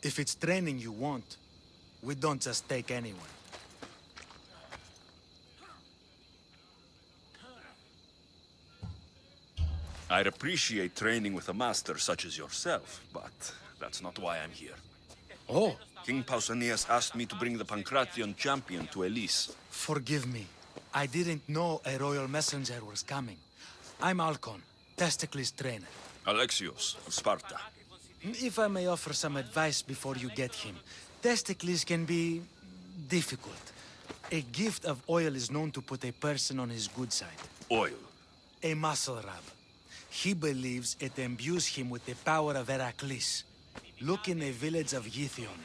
If it's training you want, we don't just take anyone. I'd appreciate training with a master such as yourself, but that's not why I'm here. Oh, King Pausanias asked me to bring the Pancration champion to Elise. forgive me. I didn't know a royal messenger was coming. I'm Alcon, testicles trainer. Alexios, of Sparta. If I may offer some advice before you get him, testicles can be difficult. A gift of oil is known to put a person on his good side. Oil. A muscle rub. He believes it imbues him with the power of Heracles. Look in the village of Yithion.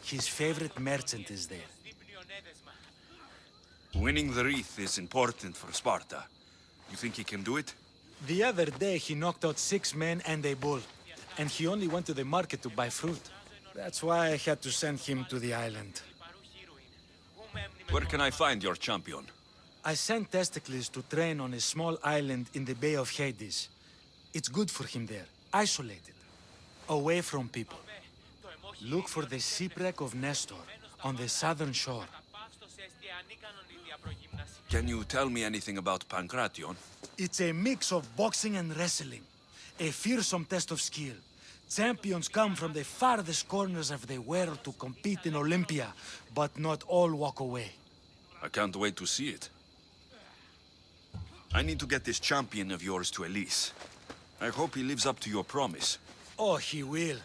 His favorite merchant is there. Winning the wreath is important for Sparta. You think he can do it? The other day he knocked out 6 men and a bull. And he only went to the market to buy fruit. That's why I had to send him to the island. Where can I find your champion? I sent Testicles to train on a small island in the Bay of Hades. It's good for him there, isolated, away from people. Look for the shipwreck of Nestor on the southern shore. Can you tell me anything about Pancration? It's a mix of boxing and wrestling. A fearsome test of skill. Champions come from the farthest corners of the world to compete in Olympia, but not all walk away. I can't wait to see it. I need to get this champion of yours to Elise. I hope he lives up to your promise. Oh, he will.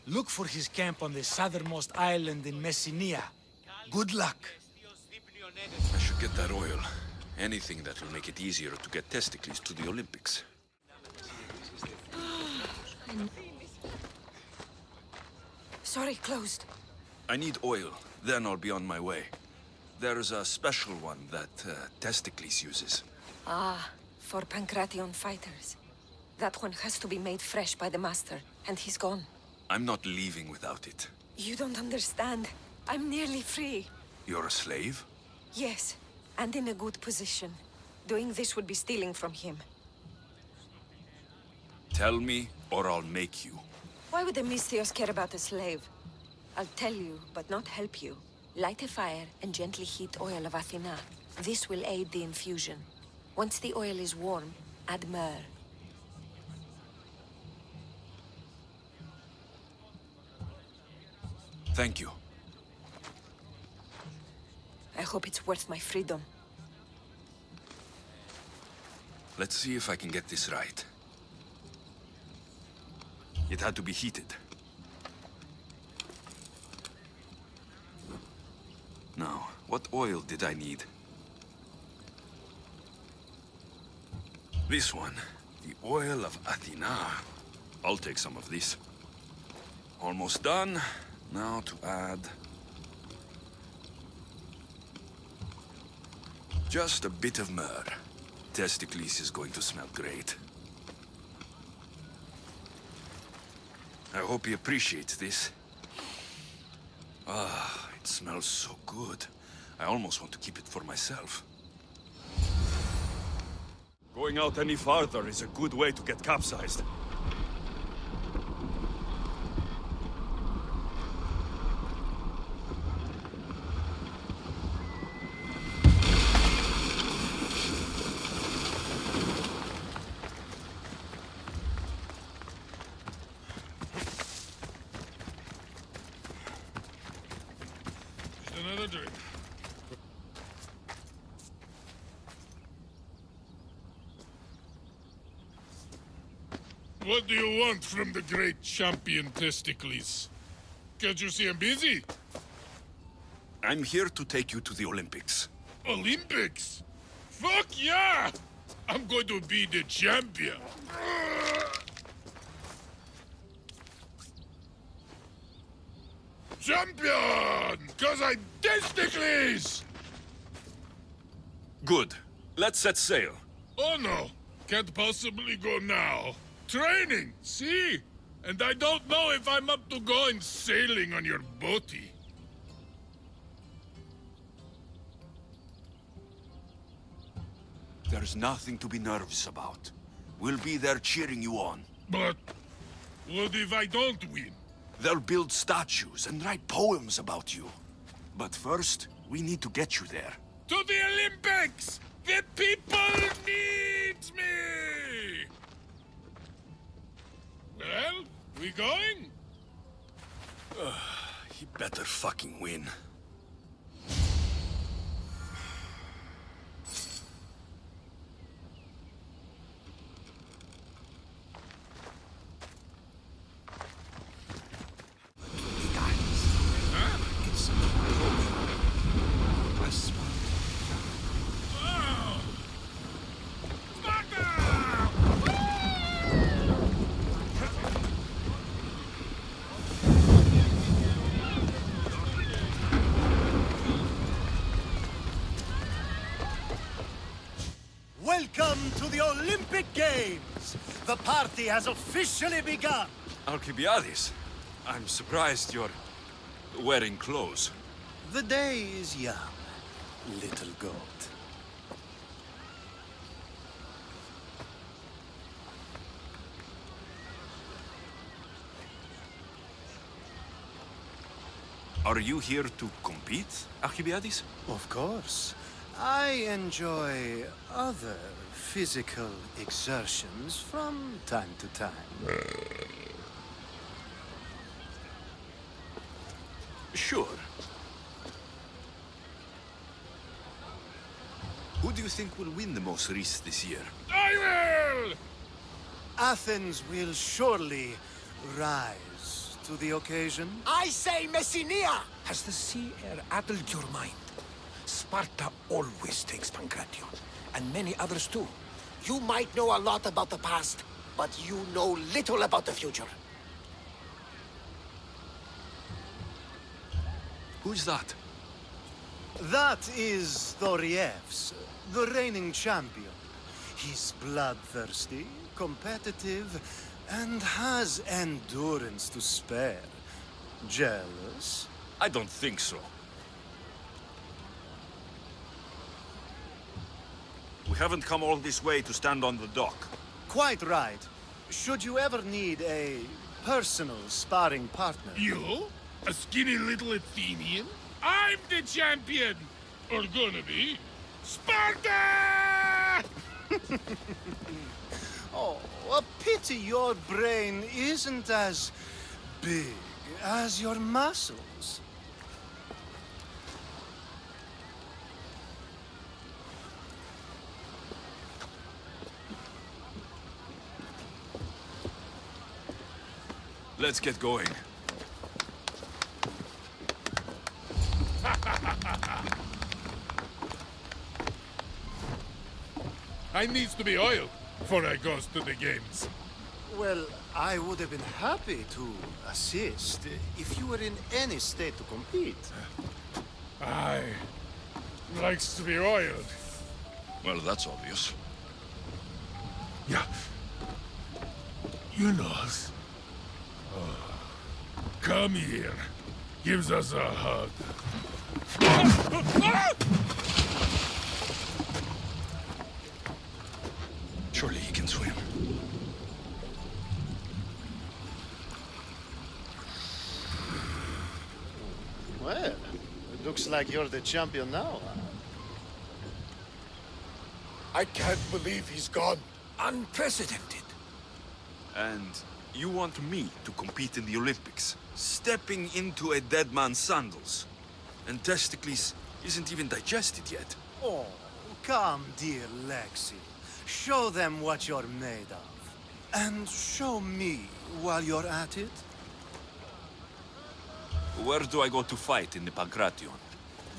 Look for his camp on the southernmost island in Messenia. Good luck. I should get that oil. Anything that will make it easier to get testicles to the Olympics. Sorry, closed. I need oil, then I'll be on my way. There's a special one that Testicles uses. Ah, for Pancration fighters. That one has to be made fresh by the master, and he's gone. I'm not leaving without it. You don't understand. I'm nearly free. You're a slave? Yes, and in a good position. Doing this would be stealing from him. Tell me, or I'll make you. Why would the Misthios care about a slave? I'll tell you, but not help you. Light a fire and gently heat oil of Athena. This will aid the infusion. Once the oil is warm, add myrrh. Thank you. I hope it's worth my freedom. Let's see if I can get this right. It had to be heated. Now, what oil did I need? This one. The oil of Athena. I'll take some of this. Almost done. Now to add... just a bit of myrrh. Testicles is going to smell great. I hope he appreciates this. Ah, it smells so good. I almost want to keep it for myself. Going out any farther is a good way to get capsized. Another drink. What do you want from the great champion Testicles? Can't you see I'm busy? I'm here to take you to the Olympics. Olympics? Fuck yeah! I'm going to be the champion. Champion! Cause I'm Testicles! Good. Let's set sail. Oh no, can't possibly go now. Training, see? And I don't know if I'm up to going sailing on your boaty. There's nothing to be nervous about. We'll be there cheering you on. But what if I don't win? They'll build statues and write poems about you. But first, we need to get you there. To the Olympics! The people need me! Well, we going? He better fucking win. Welcome to the Olympic Games! The party has officially begun! Alcibiades, I'm surprised you're wearing clothes. The day is young, little goat. Are you here to compete, Alcibiades? Of course. I enjoy other physical exertions from time to time. Sure. Who do you think will win the most race this year? I will! Athens will surely rise to the occasion. I say Messinia! Has the sea air addled your mind? Sparta always takes Pancration, and many others too. You might know a lot about the past, but you know little about the future. Who's that? That is Thorievs, the reigning champion. He's bloodthirsty, competitive, and has endurance to spare. Jealous? I don't think so. We haven't come all this way to stand on the dock. Quite right. Should you ever need a personal sparring partner? You? A skinny little Athenian? I'm the champion! Or gonna be. Sparta! Oh, a pity your brain isn't as big as your muscles. Let's get going. I needs to be oiled before I goes to the games. Well, I would have been happy to assist if you were in any state to compete. I likes to be oiled. Well, that's obvious. Yeah. You knows. Oh. Come here. Gives us a hug. Surely he can swim. Well, it looks like you're the champion now. I can't believe he's gone. Unprecedented. And you want me to compete in the Olympics? Stepping into a dead man's sandals. And testicles isn't even digested yet. Oh, come, dear Lexi. Show them what you're made of. And show me while you're at it. Where do I go to fight in the Pancration?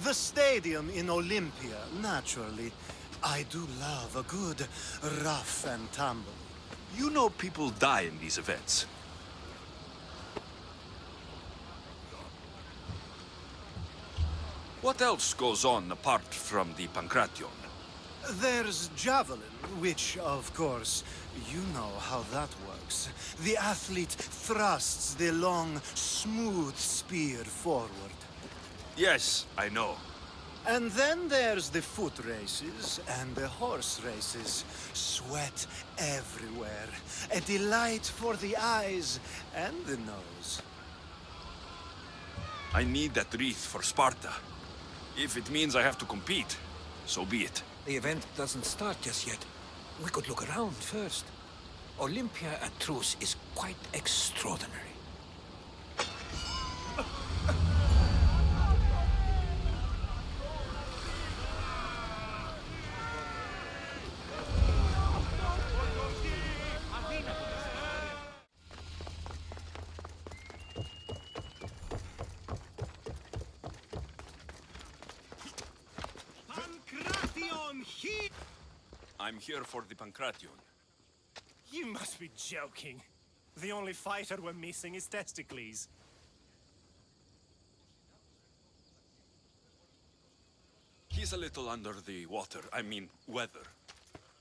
The stadium in Olympia, naturally. I do love a good rough and tumble. You know people die in these events. What else goes on apart from the Pancration? There's javelin, which, of course, you know how that works. The athlete thrusts the long, smooth spear forward. Yes, I know. And then there's the foot races and the horse races. Sweat everywhere. A delight for the eyes and the nose. I need that wreath for Sparta. If it means I have to compete, so be it. The event doesn't start just yet. We could look around first. Olympia at truce is quite extraordinary. I'm here for the Pancration. You must be joking. The only fighter we're missing is Testikles. He's a little under the water. I mean, weather.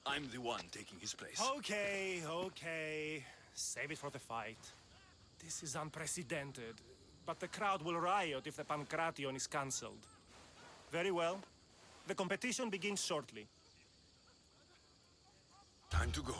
I'm the one taking his place. Okay. Save it for the fight. This is unprecedented, but the crowd will riot if the Pancration is cancelled. Very well. The competition begins shortly. Time to go.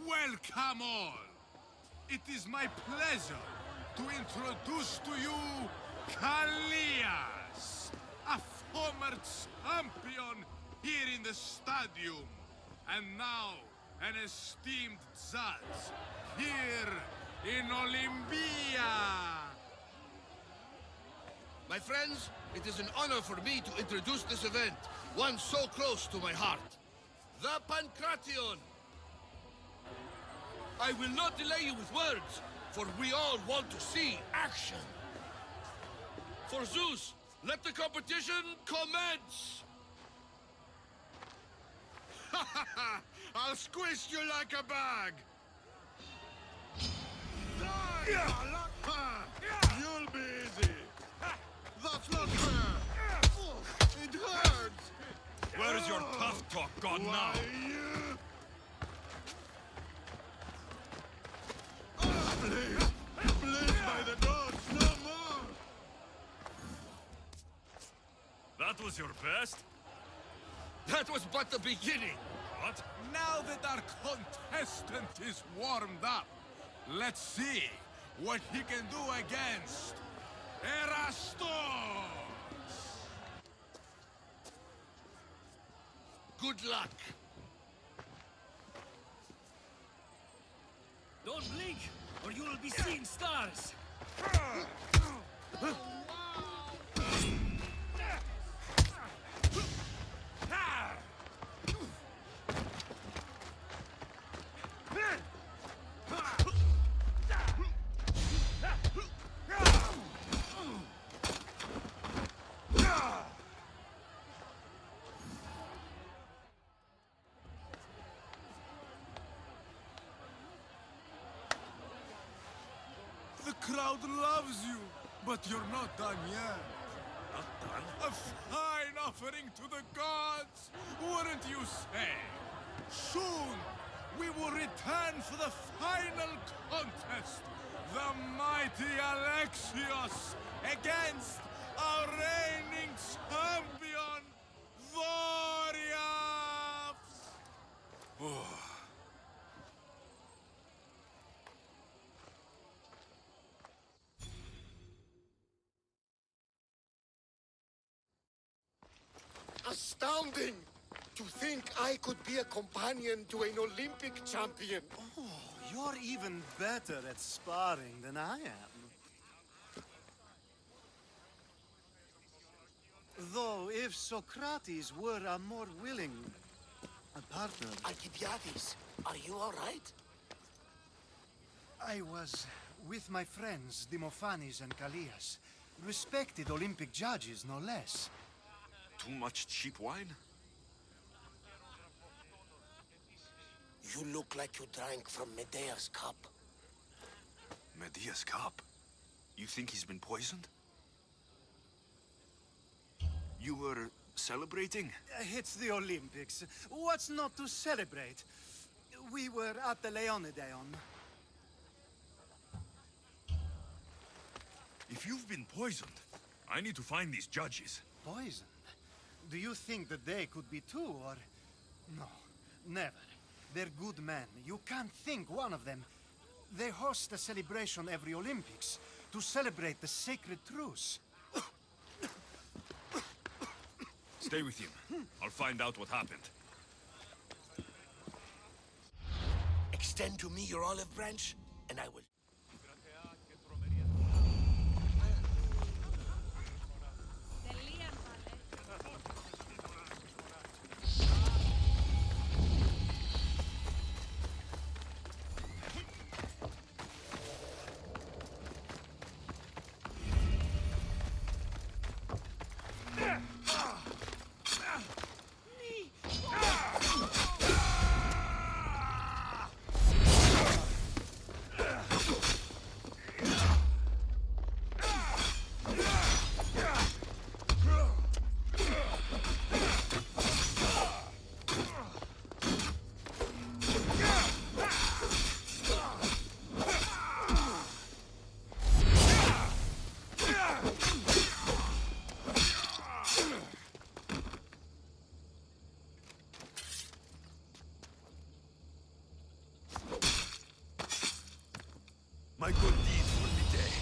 Welcome all! It is my pleasure to introduce to you Kallias, a former champion here in the stadium, and now an esteemed judge here in Olympia. My friends, it is an honor for me to introduce this event, one so close to my heart. The Pancration! I will not delay you with words, for we all want to see action. For Zeus, let the competition commence! I'll squish you like a bag! You'll be easy! That's not fair! It hurts! Where's your tough talk gone now? Please, by the gods, no more! That was your best? That was but the beginning! What? Now that our contestant is warmed up, let's see what he can do against Erastos! Good luck! Don't blink, or you will be seeing stars! The crowd loves you, but you're not done yet. Not done? A fine offering to the gods, wouldn't you say? Soon, we will return for the final contest. The mighty Alexios against our reigning champion, Doriath! Astounding! To think I could be a companion to an Olympic champion. Oh, you're even better at sparring than I am. Though, if Socrates were a more willing partner... Alcibiades, are you all right? I was with my friends, Demophanes and Kallias. Respected Olympic judges, no less. Too much cheap wine? You look like you drank from Medea's cup. Medea's cup? You think he's been poisoned? You were celebrating? It's the Olympics. What's not to celebrate? We were at the Leonideon. If you've been poisoned, I need to find these judges. Poisoned? Do you think that they could be too, or... No, never. They're good men. You can't think one of them. They host a celebration every Olympics to celebrate the sacred truce. Stay with him. I'll find out what happened. Extend to me your olive branch, and I will. My good deeds will be day.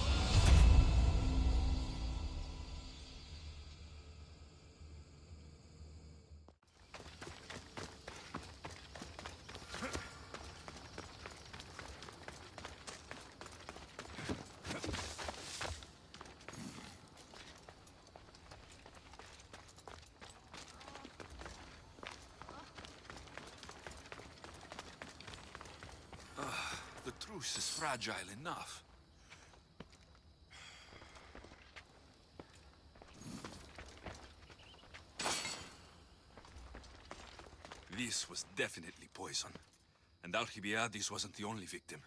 The truce is fragile enough. This was definitely poison. And Alcibiades wasn't the only victim.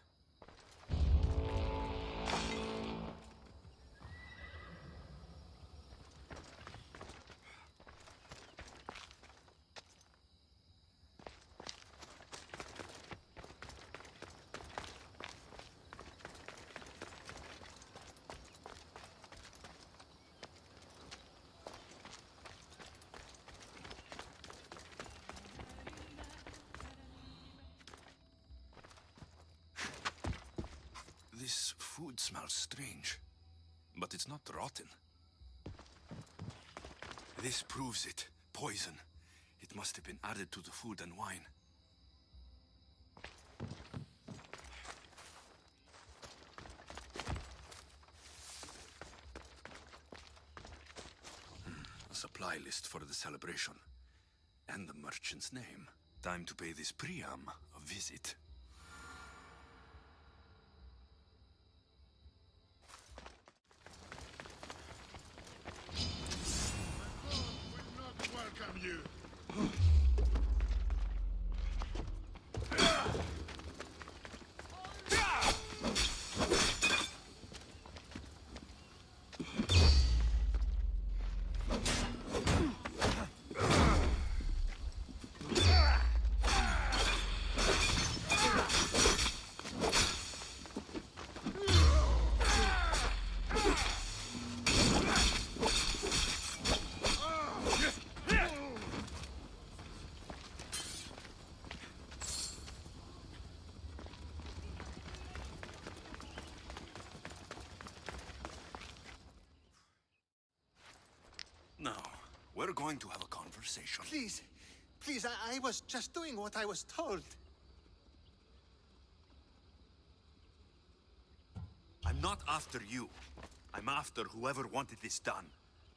This food smells strange, but it's not rotten. This proves it. Poison. It must have been added to the food and wine. A supply list for the celebration. And the merchant's name. Time to pay this Priam a visit. Welcome you. Now, we're going to have a conversation. Please, please, I was just doing what I was told. I'm not after you. I'm after whoever wanted this done.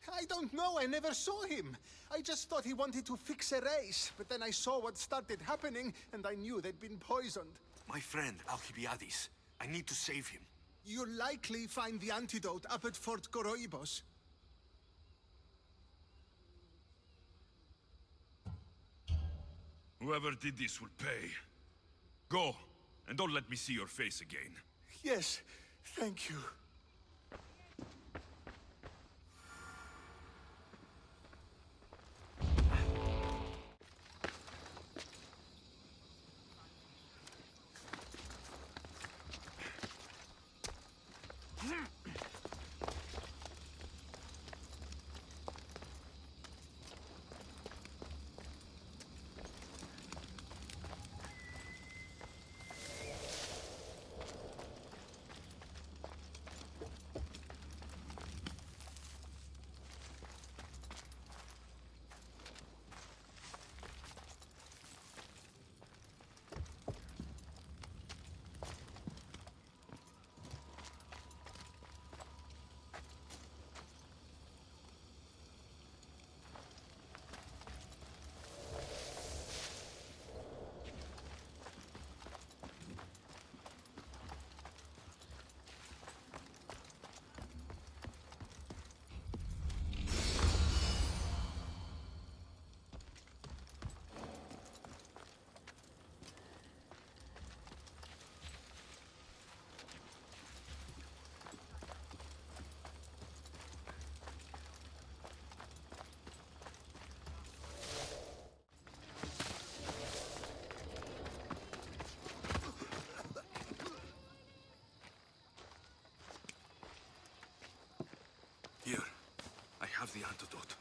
I don't know, I never saw him. I just thought he wanted to fix a race, but then I saw what started happening, and I knew they'd been poisoned. My friend, Alcibiades. I need to save him. You'll likely find the antidote up at Fort Koroibos. Whoever did this will pay. Go, and don't let me see your face again. Yes, thank you. the antidote.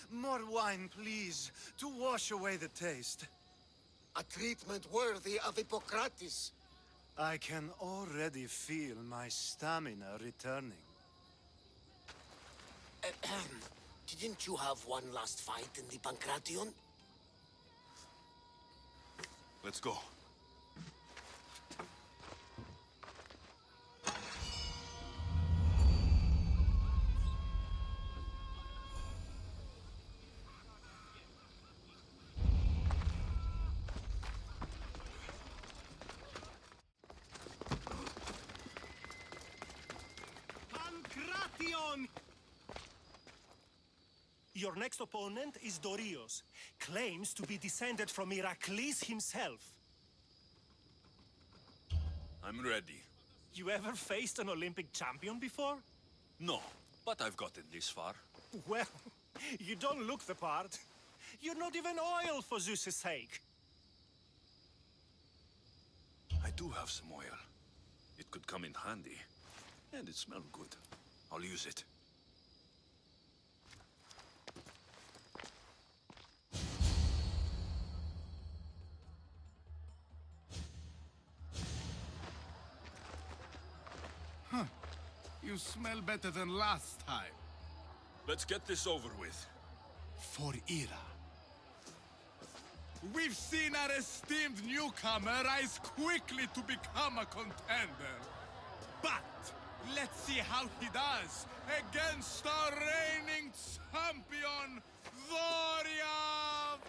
More wine, please, to wash away the taste. A treatment worthy of Hippocrates. I can already feel my stamina returning. Didn't you have one last fight in the Pancration? Let's go. Pancration! Your next opponent is Dorios. Claims to be descended from Heracles himself. I'm ready. You ever faced an Olympic champion before? No, but I've gotten this far. Well, you don't look the part. You're not even oil for Zeus' sake. I do have some oil. It could come in handy. And it smells good. I'll use it. You smell better than last time. Let's get this over with. For Ira. We've seen our esteemed newcomer rise quickly to become a contender. But let's see how he does against our reigning champion, Dorios!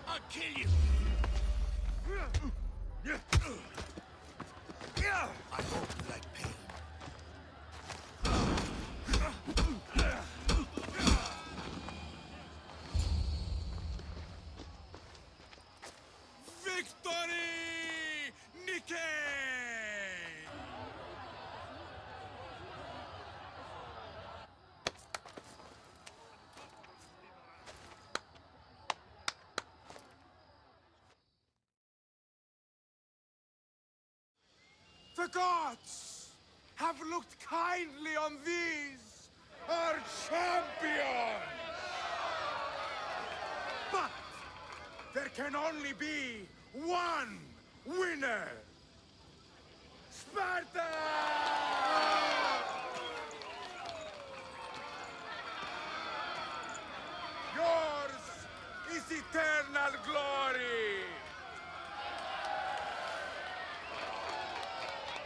I'll kill you! I hope you like pain. Victory! Nike! The gods have looked kindly on these, our champions! But there can only be one winner! Sparta! Yours is eternal glory!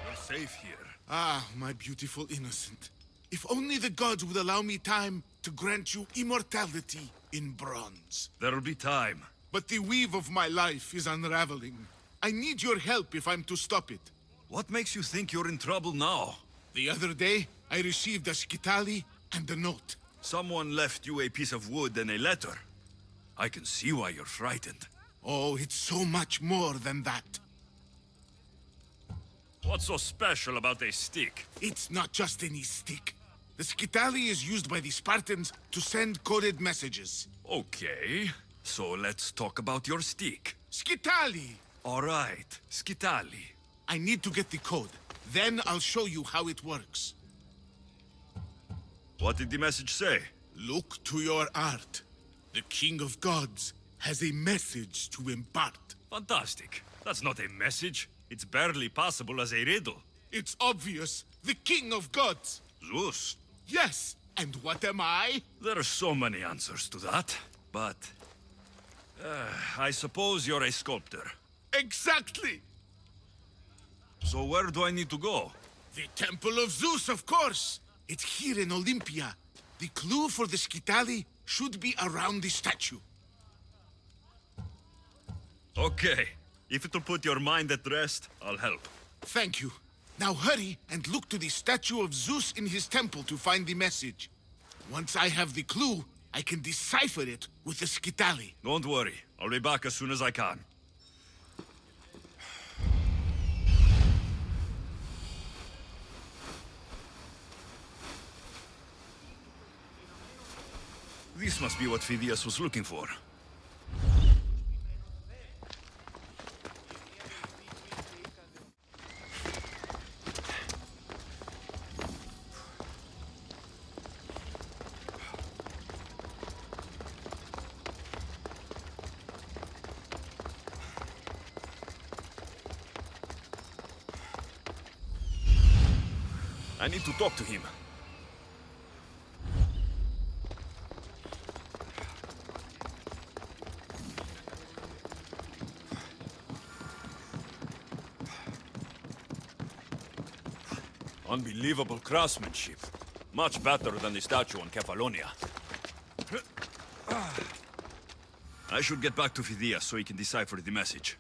We're safe here. Ah, my beautiful innocent. If only the gods would allow me time to grant you immortality in bronze. There'll be time. But the weave of my life is unraveling. I need your help if I'm to stop it. What makes you think you're in trouble now? The other day, I received a skitali and a note. Someone left you a piece of wood and a letter. I can see why you're frightened. Oh, it's so much more than that. What's so special about a stick? It's not just any stick. The skitali is used by the Spartans to send coded messages. Okay, so let's talk about your stick. Skitali! All right, skitali. I need to get the code. Then I'll show you how it works. What did the message say? Look to your art. The King of Gods has a message to impart. Fantastic. That's not a message. It's barely passable as a riddle. It's obvious. The King of Gods. Zeus. Yes. And what am I? There are so many answers to that, but... I suppose you're a sculptor. Exactly. So where do I need to go? The Temple of Zeus, of course. It's here in Olympia. The clue for the skitali should be around the statue. Okay. If it'll put your mind at rest, I'll help. Thank you. Now hurry and look to the statue of Zeus in his temple to find the message. Once I have the clue, I can decipher it with the Skitali. Don't worry. I'll be back as soon as I can. This must be what Phidias was looking for. I need to talk to him. Unbelievable craftsmanship. Much better than the statue on Kefalonia. I should get back to Phidias so he can decipher the message.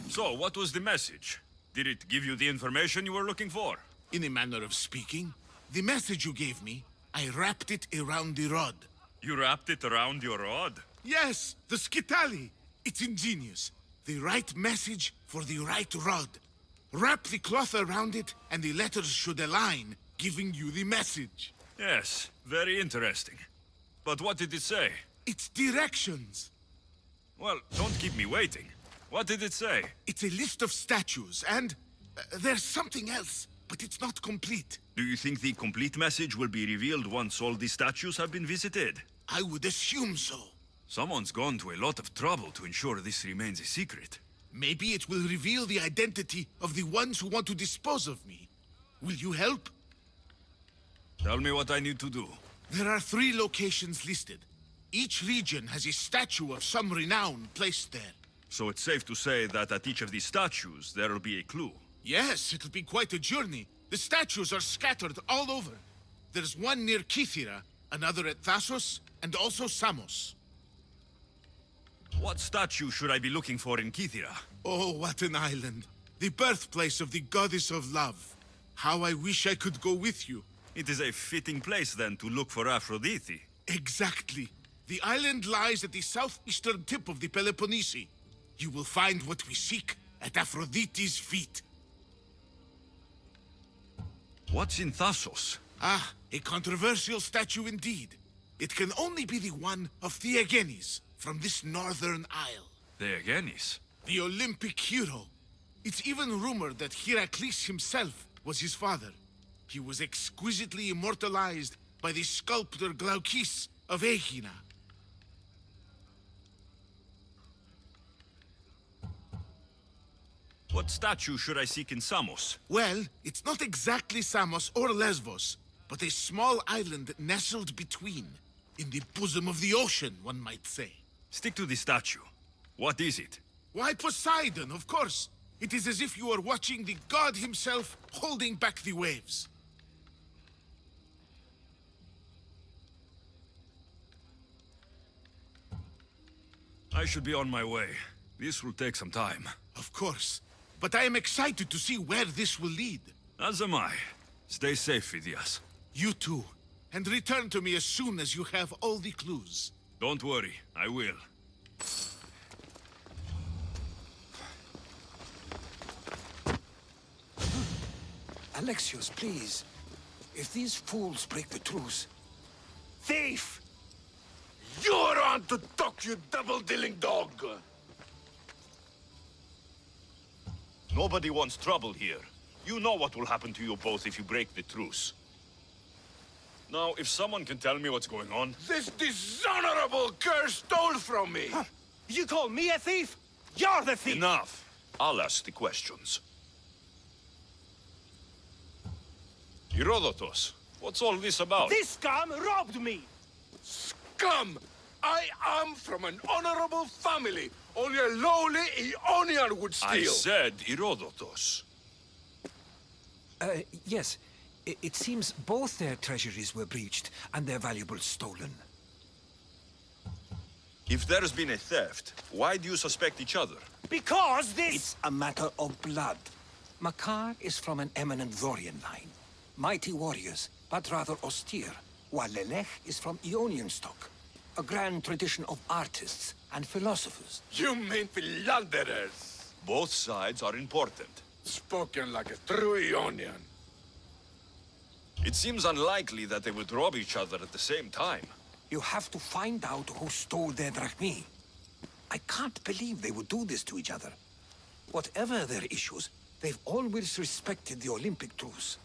So, what was the message? Did it give you the information you were looking for? In a manner of speaking, the message you gave me, I wrapped it around the rod. You wrapped it around your rod? Yes, the Skitali. It's ingenious. The right message for the right rod. Wrap the cloth around it, and the letters should align, giving you the message. Yes, very interesting. But what did it say? It's directions. Well, don't keep me waiting. What did it say? It's a list of statues, and there's something else, but it's not complete. Do you think the complete message will be revealed once all the statues have been visited? I would assume so. Someone's gone to a lot of trouble to ensure this remains a secret. Maybe it will reveal the identity of the ones who want to dispose of me. Will you help? Tell me what I need to do. There are 3 locations listed. Each region has a statue of some renown placed there. So it's safe to say that at each of these statues, there'll be a clue. Yes, it'll be quite a journey. The statues are scattered all over. There's one near Kythera, another at Thasos, and also Samos. What statue should I be looking for in Kythera? Oh, what an island. The birthplace of the goddess of love. How I wish I could go with you. It is a fitting place, then, to look for Aphrodite. Exactly. The island lies at the southeastern tip of the Peloponnese. You will find what we seek at Aphrodite's feet. What's in Thasos? Ah, a controversial statue indeed. It can only be the one of Theagenes from this northern isle. Theagenes? The Olympic hero. It's even rumored that Heracles himself was his father. He was exquisitely immortalized by the sculptor Glaukis of Aegina. What statue should I seek in Samos? Well, it's not exactly Samos or Lesbos, but a small island nestled between. In the bosom of the ocean, one might say. Stick to the statue. What is it? Why, Poseidon, of course. It is as if you are watching the god himself holding back the waves. I should be on my way. This will take some time. Of course. But I am excited to see where this will lead. As am I. Stay safe, Phidias. You too. And return to me as soon as you have all the clues. Don't worry, I will. Alexios, please. If these fools break the truce... Thief! You're on to talk, you double-dealing dog! Nobody wants trouble here. You know what will happen to you both if you break the truce. Now, if someone can tell me what's going on... This dishonorable cur stole from me! Huh. You call me a thief? You're the thief! Enough! I'll ask the questions. Herodotus, what's all this about? This scum robbed me! Scum! I am from an honorable family. Only a lowly Ionian would steal. I said Herodotus. Yes. It seems both their treasuries were breached and their valuables stolen. If there's been a theft, why do you suspect each other? Because this... It's a matter of blood. Makar is from an eminent Vorian line. Mighty warriors, but rather austere, while Lelech is from Ionian stock. A grand tradition of artists and philosophers. You mean philanderers? Both sides are important. Spoken like a true Ionian. It seems unlikely that they would rob each other at the same time. You have to find out who stole their drachmi. I can't believe they would do this to each other. Whatever their issues, they've always respected the Olympic truce.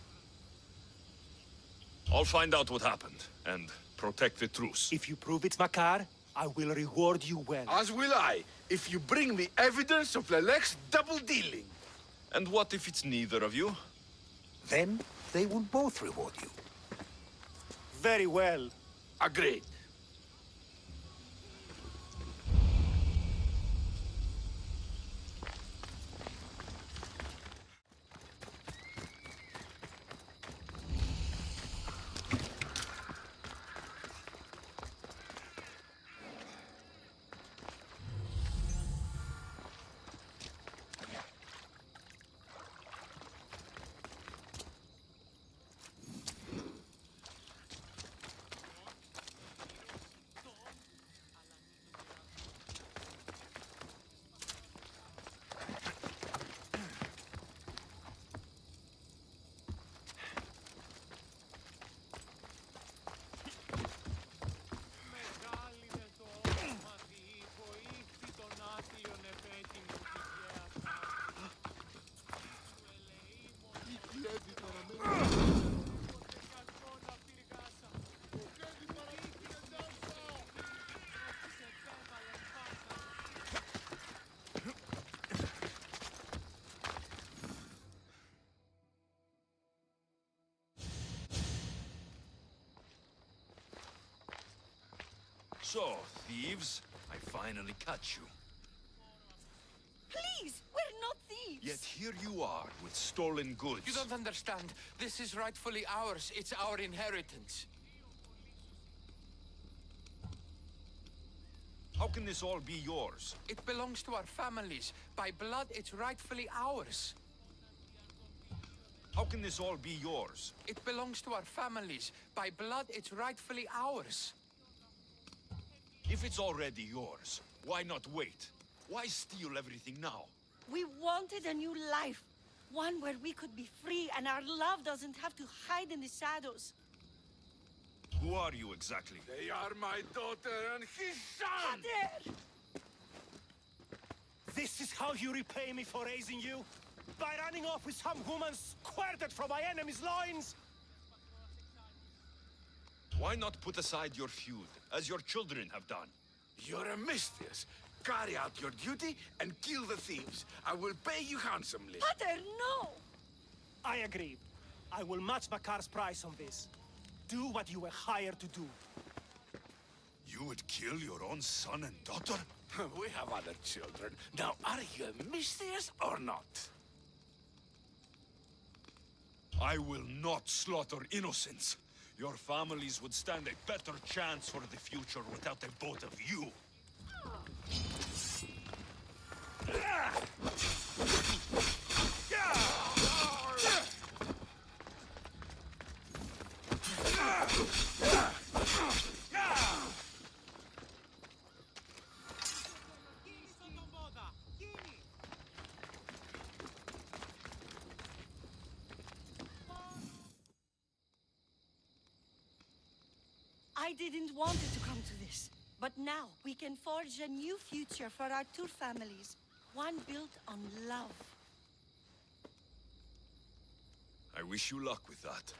I'll find out what happened, and protect the truce. If you prove it's Makar, I will reward you well. As will I, if you bring me evidence of Lelech's double-dealing. And what if it's neither of you? Then they will both reward you. Very well. Agreed. So, thieves, I finally catch you. Please, we're not thieves. Yet here you are, with stolen goods. You don't understand. This is rightfully ours. It's our inheritance. How can this all be yours? It belongs to our families. By blood, it's rightfully ours. How can this all be yours? It belongs to our families. By blood, it's rightfully ours. If it's already yours, why not wait? Why steal everything now? We wanted a new life. One where we could be free and our love doesn't have to hide in the shadows. Who are you exactly? They are my daughter and his son! Pater! This is how you repay me for raising you? By running off with some woman squirted from my enemy's loins? Why not put aside your feud, as your children have done? You're a mistress. Carry out your duty and kill the thieves. I will pay you handsomely. Pater, no! I agree. I will match Makar's price on this. Do what you were hired to do. You would kill your own son and daughter? We have other children. Now, are you a mistress or not? I will not slaughter innocents. Your families would stand a better chance for the future without the both of you. I didn't want it to come to this. But now, we can forge a new future for our two families. One built on love. I wish you luck with that.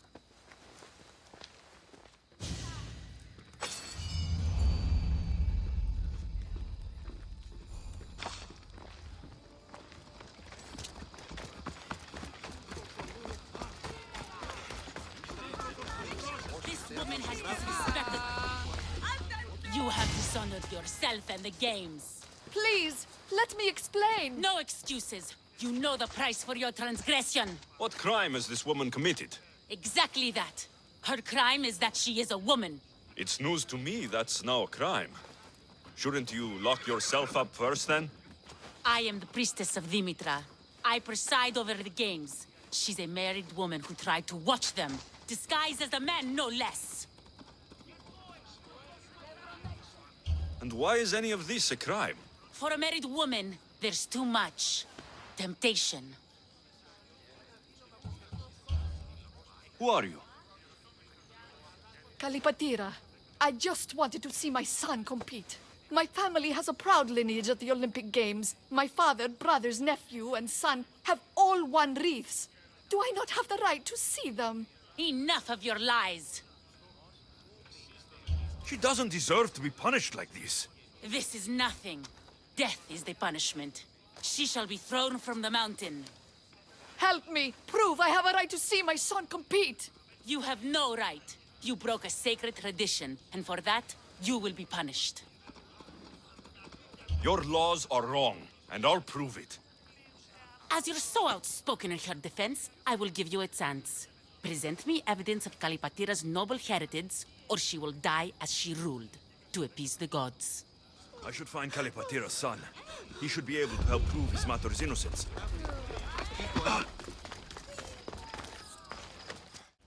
This woman has disrespected. You have dishonored yourself and the games. Please, let me explain. No excuses. You know the price for your transgression. What crime has this woman committed? Exactly that. Her crime is that she is a woman. It's news to me that's now a crime. Shouldn't you lock yourself up first, then? I am the priestess of Dimitra. I preside over the games. She's a married woman who tried to watch them, disguised as a man, no less. And why is any of this a crime? For a married woman, there's too much temptation. Who are you? Kalipatira, I just wanted to see my son compete. My family has a proud lineage at the Olympic Games. My father, brothers, nephew, and son have all won wreaths. Do I not have the right to see them? Enough of your lies. She doesn't deserve to be punished like this. This is nothing. Death is the punishment. She shall be thrown from the mountain. Help me! Prove I have a right to see my son compete! You have no right. You broke a sacred tradition, and for that, you will be punished. Your laws are wrong, and I'll prove it. As you're so outspoken in her defense, I will give you a chance. Present me evidence of Kalipatira's noble heritage, or she will die as she ruled, to appease the gods. I should find Kalipatira's son. He should be able to help prove his mother's innocence.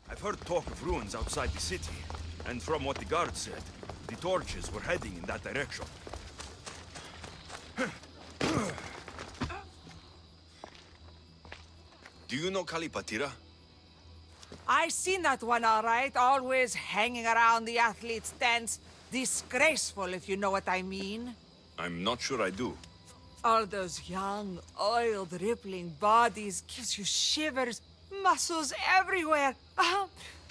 I've heard talk of ruins outside the city, and from what the guards said, the torches were heading in that direction. Do you know Kalipatira? I seen that one all right, always hanging around the athletes' tents. Disgraceful, if you know what I mean. I'm not sure I do. All those young, oiled, rippling bodies gives you shivers, muscles everywhere.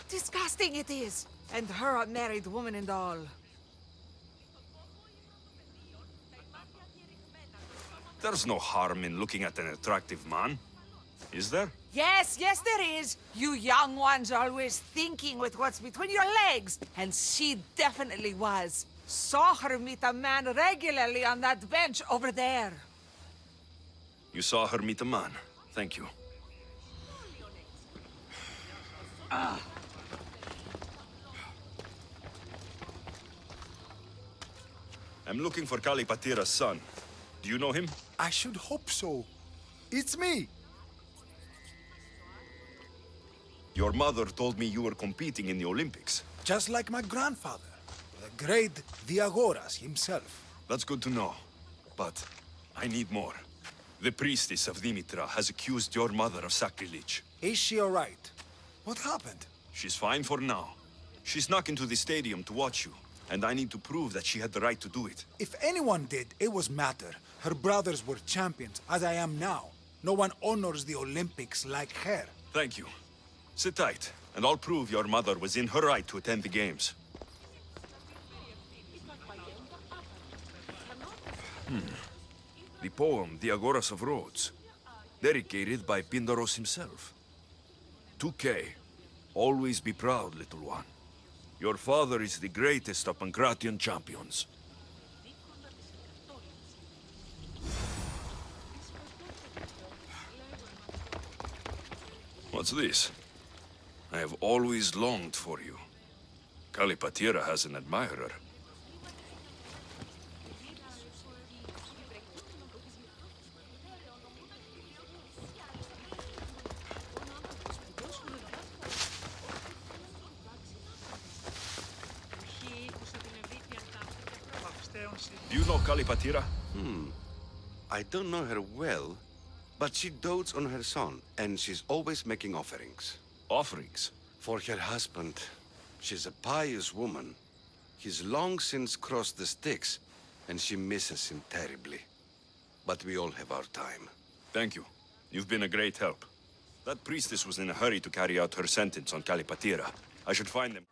Disgusting it is. And her a married woman and all. There's no harm in looking at an attractive man, is there? Yes, yes there is. You young ones always thinking with what's between your legs. And she definitely was. Saw her meet a man regularly on that bench over there. You saw her meet a man. Thank you. I'm looking for Kalipatira's son. Do you know him? I should hope so. It's me. Your mother told me you were competing in the Olympics. Just like my grandfather, the great Diagoras himself. That's good to know. But I need more. The priestess of Dimitra has accused your mother of sacrilege. Is she all right? What happened? She's fine for now. She snuck into the stadium to watch you, and I need to prove that she had the right to do it. If anyone did, it was Mater. Her brothers were champions, as I am now. No one honors the Olympics like her. Thank you. Sit tight, and I'll prove your mother was in her right to attend the games. The poem, The Agoras of Rhodes, dedicated by Pindaros himself. 2K, always be proud, little one. Your father is the greatest of Pancratian champions. What's this? I have always longed for you. Kalipatira has an admirer. Do you know Kalipatira? I don't know her well, but she dotes on her son, and she's always making offerings. Offerings? For her husband. She's a pious woman. He's long since crossed the Styx, and she misses him terribly. But we all have our time. Thank you. You've been a great help. That priestess was in a hurry to carry out her sentence on Kalipatira. I should find them.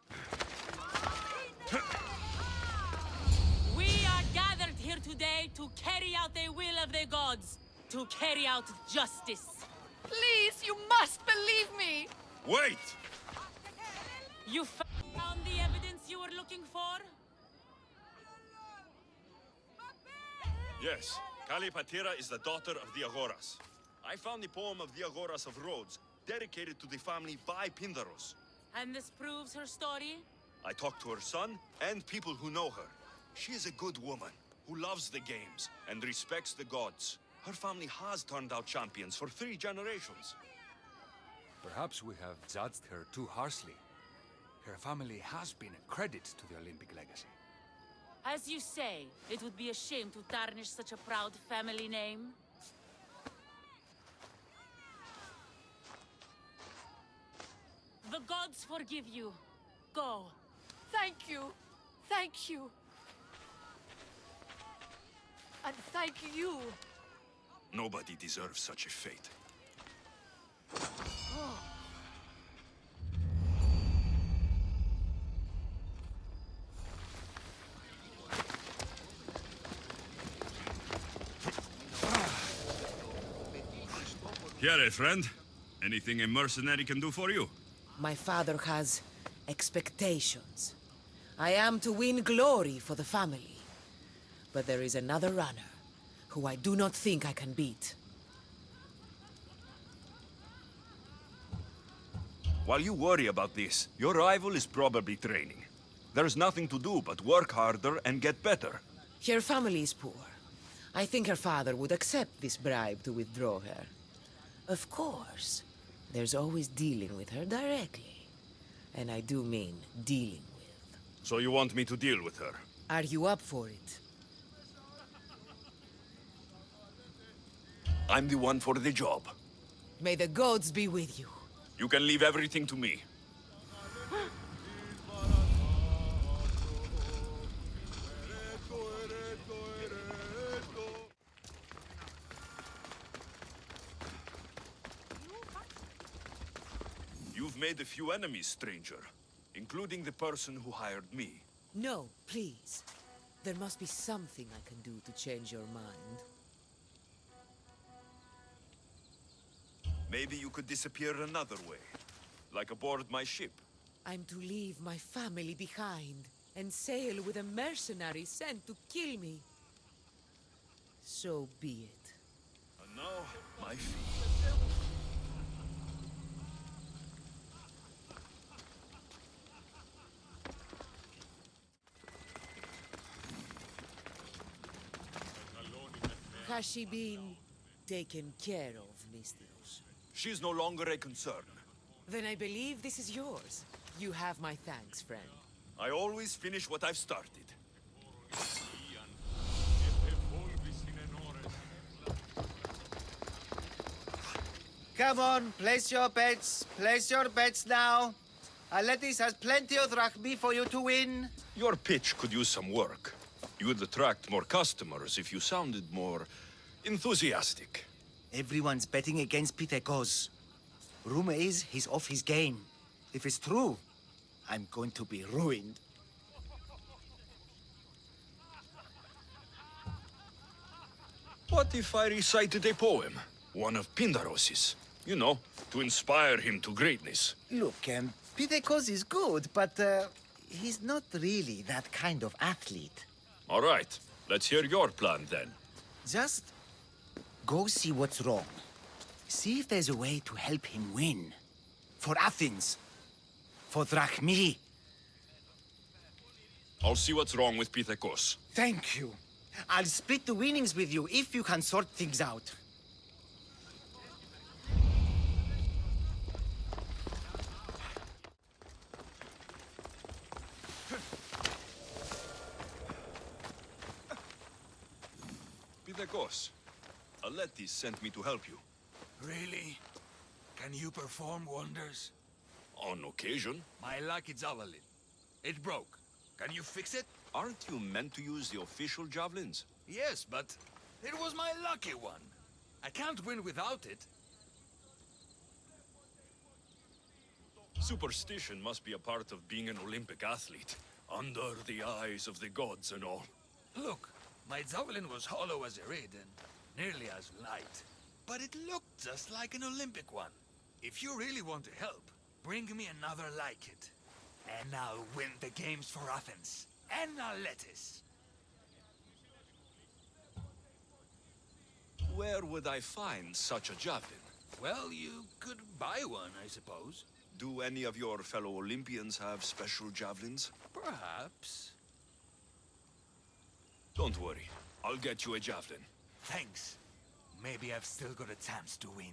We are gathered here today to carry out the will of the gods, to carry out justice. Please, you must believe me! Wait! You found the evidence you were looking for? Yes, Kalipatira is the daughter of the Agoras. I found the poem of the Agoras of Rhodes, dedicated to the family by Pindaros. And this proves her story? I talked to her son and people who know her. She is a good woman who loves the games and respects the gods. Her family has turned out champions for 3 generations. Perhaps we have judged her too harshly. Her family has been a credit to the Olympic legacy. As you say, it would be a shame to tarnish such a proud family name. The gods forgive you. Go. Thank you. Thank you. And thank you. Nobody deserves such a fate. Here, friend. Anything a mercenary can do for you? My father has expectations. I am to win glory for the family. But there is another runner who I do not think I can beat. While you worry about this, your rival is probably training. There's nothing to do but work harder and get better. Her family is poor. I think her father would accept this bribe to withdraw her. Of course, there's always dealing with her directly. And I do mean dealing with. So you want me to deal with her? Are you up for it? I'm the one for the job. May the gods be with you. You can leave everything to me. You've made a few enemies, stranger, including the person who hired me. No, please. There must be something I can do to change your mind. Maybe you could disappear another way, like aboard my ship. I'm to leave my family behind and sail with a mercenary sent to kill me. So be it. And now, my feet. Has she been taken care of, Mystios? She's no longer a concern. Then I believe this is yours. You have my thanks, friend. I always finish what I've started. Come on, place your bets. Place your bets now. Aletis has plenty of drachmi for you to win. Your pitch could use some work. You would attract more customers if you sounded more enthusiastic. Everyone's betting against Pitekos. Rumor is he's off his game. If it's true, I'm going to be ruined. What if I recited a poem? One of Pindaros's. You know, to inspire him to greatness. Look, Pitekos is good, but he's not really that kind of athlete. All right, let's hear your plan then. Just go see what's wrong. See if there's a way to help him win. For Athens. For drachmi. I'll see what's wrong with Pitekos. Thank you. I'll split the winnings with you if you can sort things out. Pitekos, Aletis sent me to help you. Really? Can you perform wonders? On occasion. My lucky javelin. It broke. Can you fix it? Aren't you meant to use the official javelins? Yes, but it was my lucky one. I can't win without it. Superstition must be a part of being an Olympic athlete. Under the eyes of the gods and all. Look, my javelin was hollow as a reed and nearly as light. But it looked just like an Olympic one. If you really want to help, bring me another like it. And I'll win the games for Athens. And Aletis. Where would I find such a javelin? Well, you could buy one, I suppose. Do any of your fellow Olympians have special javelins? Perhaps. Don't worry. I'll get you a javelin. Thanks. Maybe I've still got a chance to win.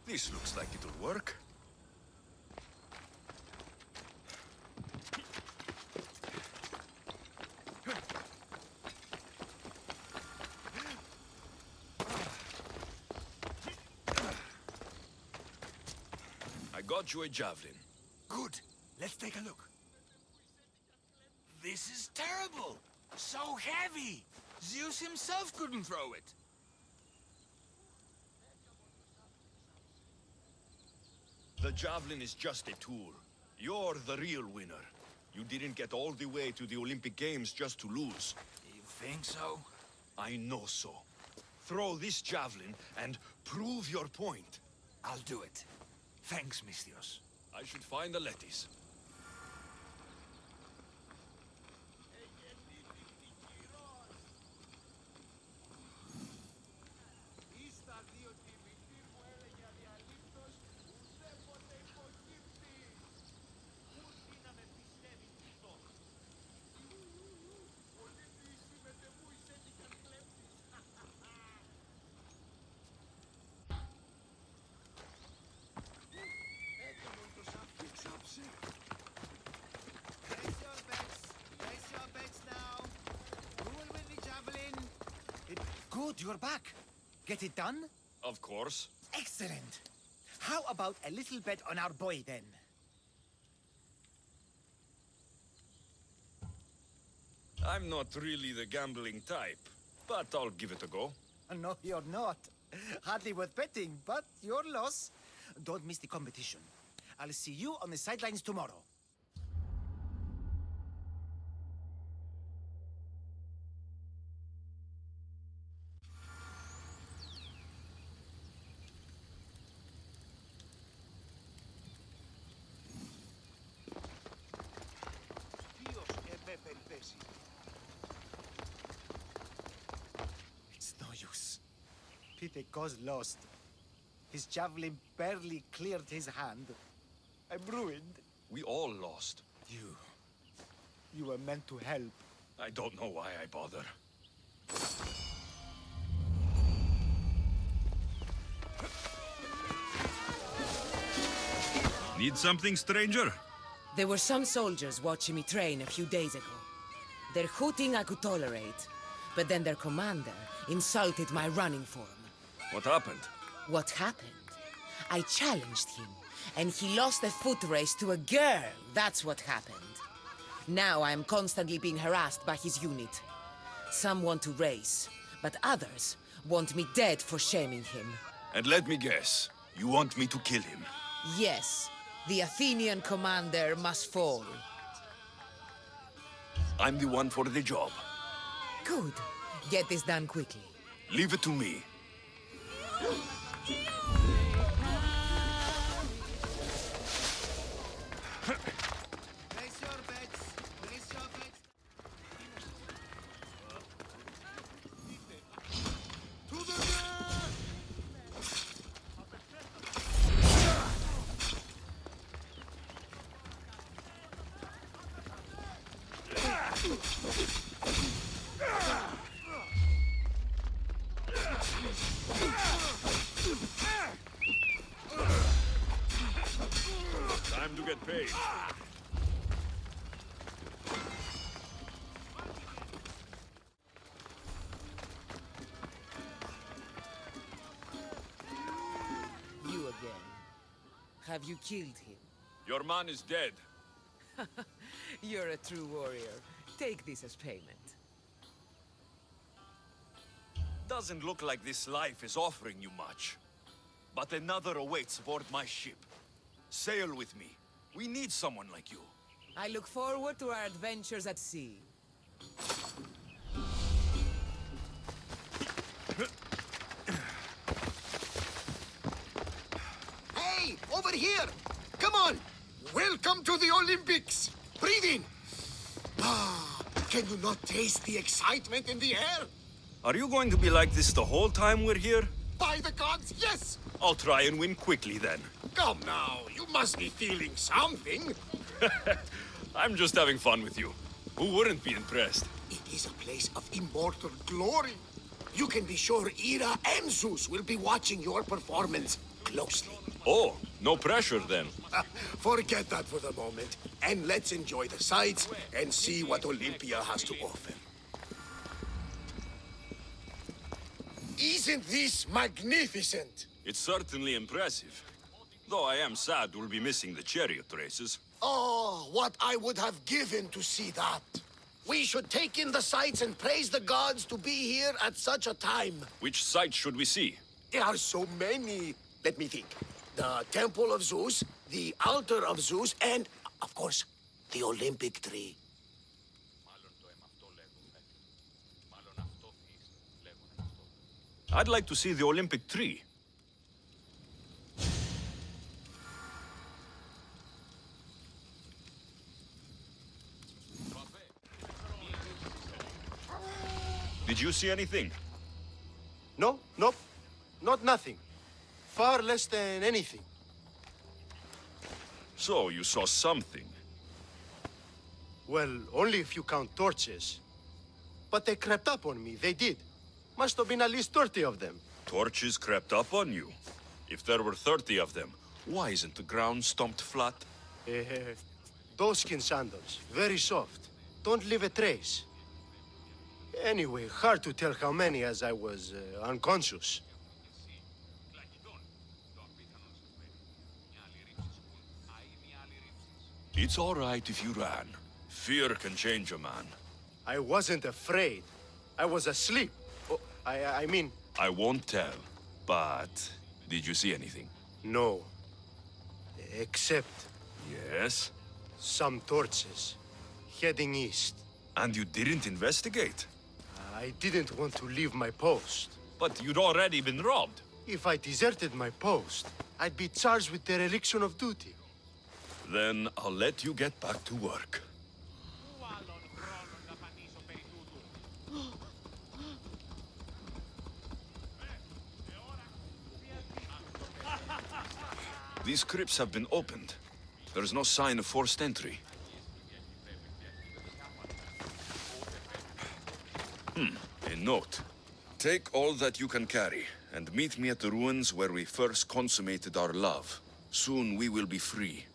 This looks like it'll work. I got you a javelin. Good. Let's take a look. This is terrible. So heavy. Zeus himself couldn't throw it. The javelin is just a tool. You're the real winner. You didn't get all the way to the Olympic Games just to lose. You think so? I know so. Throw this javelin and prove your point. I'll do it. Thanks, Misthios. I should find the Letties. Good, you're back. Get it done? Of course. Excellent. How about a little bet on our boy, then? I'm not really the gambling type, but I'll give it a go. No, you're not. Hardly worth betting, but your loss. Don't miss the competition. I'll see you on the sidelines tomorrow. It's no use. Piteco's lost. His javelin barely cleared his hand. I'm ruined. We all lost. You were meant to help. I don't know why I bother. Need something, stranger? There were some soldiers watching me train a few days ago. Their hooting I could tolerate, but then their commander insulted my running form. What happened? What happened? I challenged him, and he lost a foot race to a girl. That's what happened. Now I am constantly being harassed by his unit. Some want to race, but others want me dead for shaming him. And let me guess, you want me to kill him? Yes, the Athenian commander must fall. I'm the one for the job. Good. Get this done quickly. Leave it to me. Place your bets. Place your bets. To the death! Time to get paid. You again. Have you killed him? Your man is dead. You're a true warrior. Take this as payment. Doesn't look like this life is offering you much. But another awaits aboard my ship. Sail with me. We need someone like you. I look forward to our adventures at sea. Hey, over here! Come on! Welcome to the Olympics! Breathe in! Ah, can you not taste the excitement in the air? Are you going to be like this the whole time we're here? By the gods, yes! I'll try and win quickly then. Come now, you must be feeling something. I'm just having fun with you. Who wouldn't be impressed? It is a place of immortal glory. You can be sure Ira and Zeus will be watching your performance closely. Oh, no pressure then. Forget that for the moment, and let's enjoy the sights and see what Olympia has to offer. Isn't this magnificent? It's certainly impressive. Though I am sad we'll be missing the chariot races. Oh, what I would have given to see that. We should take in the sights and praise the gods to be here at such a time. Which sights should we see? There are so many. Let me think. The Temple of Zeus, the Altar of Zeus, and, of course, the Olympic tree. I'd like to see the Olympic tree. Did you see anything? No, nope. Not nothing. Far less than anything. So, you saw something? Well, only if you count torches. But they crept up on me, they did. Must have been at least 30 of them. Torches crept up on you? If there were 30 of them, why isn't the ground stomped flat? Doeskin sandals, very soft. Don't leave a trace. Anyway, hard to tell how many as I was unconscious. It's all right if you ran. Fear can change a man. I wasn't afraid. I was asleep. Oh, I mean... I won't tell, but... Did you see anything? No. Except... Yes? Some torches. Heading east. And you didn't investigate? I didn't want to leave my post. But you'd already been robbed. If I deserted my post, I'd be charged with dereliction of duty. Then I'll let you get back to work. These crypts have been opened. There's no sign of forced entry. A note. Take all that you can carry, and meet me at the ruins where we first consummated our love. Soon we will be free.